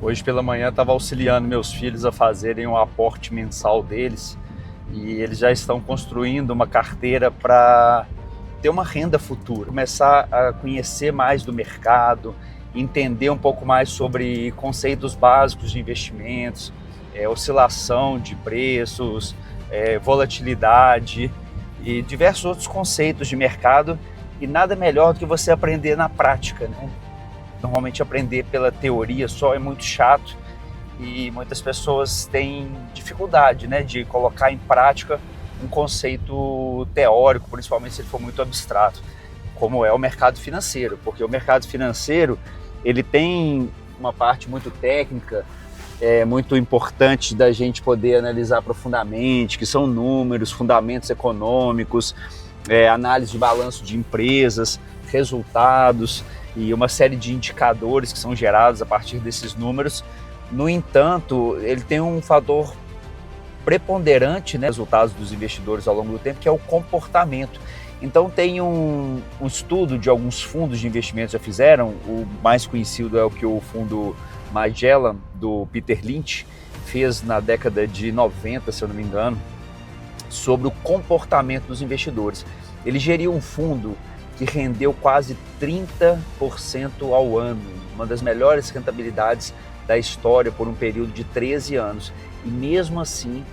Hoje pela manhã estava auxiliando meus filhos a fazerem um aporte mensal deles e eles já estão construindo uma carteira para ter uma renda futura, começar a conhecer mais do mercado, entender um pouco mais sobre conceitos básicos de investimentos, oscilação de preços, volatilidade e diversos outros conceitos de mercado, e nada melhor do que você aprender na prática, né? Normalmente aprender pela teoria só é muito chato e muitas pessoas têm dificuldade, né, de colocar em prática um conceito teórico, principalmente se ele for muito abstrato, como é o mercado financeiro, porque o mercado financeiro ele tem uma parte muito técnica, muito importante da gente poder analisar profundamente, que são números, fundamentos econômicos, análise de balanço de empresas, resultados e uma série de indicadores que são gerados a partir desses números. No entanto, ele tem um fator preponderante, né, resultados dos investidores ao longo do tempo, que é o comportamento. Então tem um estudo de alguns fundos de investimentos já fizeram, o mais conhecido é o que o fundo Magellan, do Peter Lynch, fez na década de 90, se eu não me engano, sobre o comportamento dos investidores. Ele geriu um fundo que rendeu quase 30% ao ano, uma das melhores rentabilidades da história por um período de 13 anos. E mesmo assim,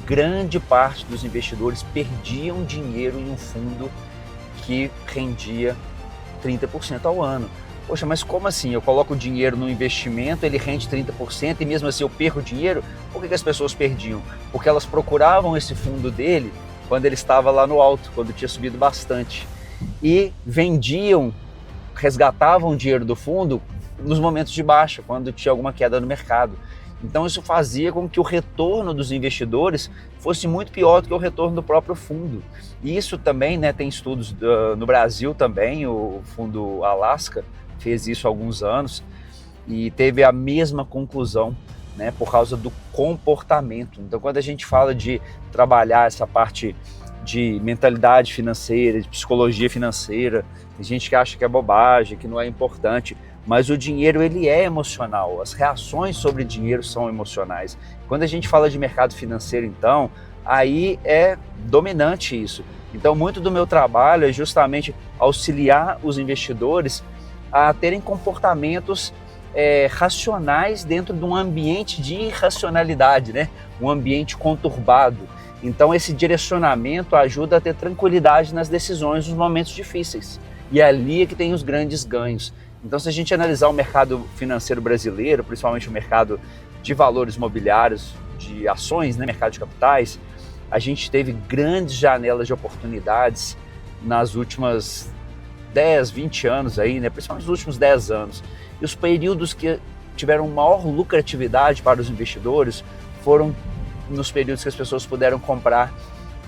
grande parte dos investidores perdiam dinheiro em um fundo que rendia 30% ao ano. Poxa, mas como assim? Eu coloco o dinheiro no investimento, ele rende 30% e mesmo assim eu perco dinheiro? Por que as pessoas perdiam? Porque elas procuravam esse fundo dele quando ele estava lá no alto, quando tinha subido bastante. E vendiam, resgatavam o dinheiro do fundo nos momentos de baixa, quando tinha alguma queda no mercado. Então isso fazia com que o retorno dos investidores fosse muito pior do que o retorno do próprio fundo. E isso também, né, tem estudos no Brasil também, o fundo Alaska fez isso há alguns anos e teve a mesma conclusão, né, por causa do comportamento. Então quando a gente fala de trabalhar essa parte de mentalidade financeira, de psicologia financeira, tem gente que acha que é bobagem, que não é importante, mas o dinheiro ele é emocional, as reações sobre dinheiro são emocionais. Quando a gente fala de mercado financeiro, então, aí é dominante isso. Então muito do meu trabalho é justamente auxiliar os investidores a terem comportamentos racionais dentro de um ambiente de irracionalidade, né? Um ambiente conturbado. Então esse direcionamento ajuda a ter tranquilidade nas decisões nos momentos difíceis. E é ali que tem os grandes ganhos. Então se a gente analisar o mercado financeiro brasileiro, principalmente o mercado de valores imobiliários, de ações, né, mercado de capitais, a gente teve grandes janelas de oportunidades nas últimas 10, 20 anos aí, né, principalmente nos últimos 10 anos. E os períodos que tiveram maior lucratividade para os investidores foram nos períodos que as pessoas puderam comprar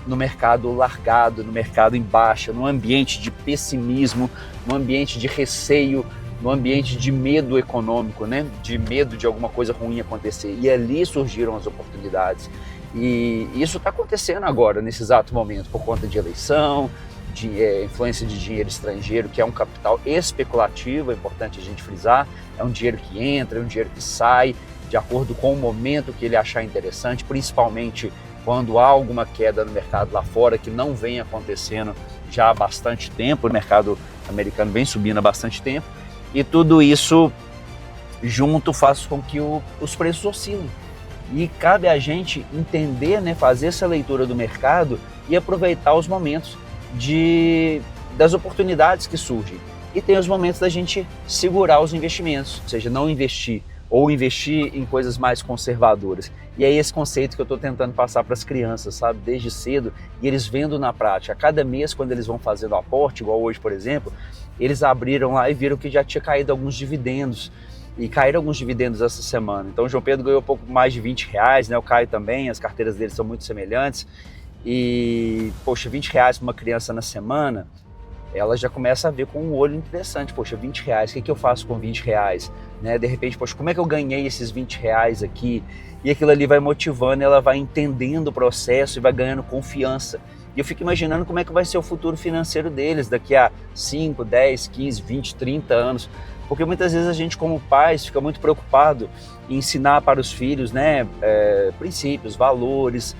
no mercado largado, no mercado em baixa, num ambiente de pessimismo, num ambiente de receio, num ambiente de medo econômico, né? De medo de alguma coisa ruim acontecer. E ali surgiram as oportunidades. E isso está acontecendo agora, nesse exato momento, por conta de eleição, de influência de dinheiro estrangeiro, que é um capital especulativo, é importante a gente frisar, é um dinheiro que entra, é um dinheiro que sai, de acordo com o momento que ele achar interessante, principalmente quando há alguma queda no mercado lá fora, que não vem acontecendo já há bastante tempo, o mercado americano vem subindo há bastante tempo, e tudo isso junto faz com que os preços oscilem. E cabe a gente entender, né, fazer essa leitura do mercado e aproveitar os momentos das oportunidades que surgem. E tem os momentos da gente segurar os investimentos, ou seja, não investir ou investir em coisas mais conservadoras. E é esse conceito que eu estou tentando passar para as crianças, sabe, desde cedo, e eles vendo na prática. A cada mês, quando eles vão fazendo aporte, igual hoje, por exemplo, eles abriram lá e viram que já tinha caído alguns dividendos, e caíram alguns dividendos essa semana. Então o João Pedro ganhou um pouco mais de R$20, né? O Caio também, as carteiras deles são muito semelhantes, e, poxa, R$20 para uma criança na semana, ela já começa a ver com um olho interessante. Poxa, R$20, o que eu faço com R$20? Né? De repente, poxa, como é que eu ganhei esses R$20 aqui? E aquilo ali vai motivando, ela vai entendendo o processo e vai ganhando confiança. E eu fico imaginando como é que vai ser o futuro financeiro deles daqui a 5, 10, 15, 20, 30 anos. Porque muitas vezes a gente, como pais, fica muito preocupado em ensinar para os filhos, né, princípios, valores,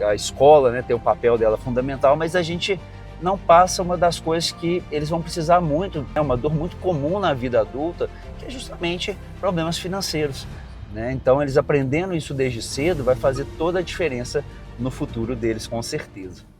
a escola, né, tem o papel dela fundamental, mas a gente não passa uma das coisas que eles vão precisar muito, é uma dor muito comum na vida adulta, que é justamente problemas financeiros, né? Então, eles aprendendo isso desde cedo vai fazer toda a diferença no futuro deles, com certeza.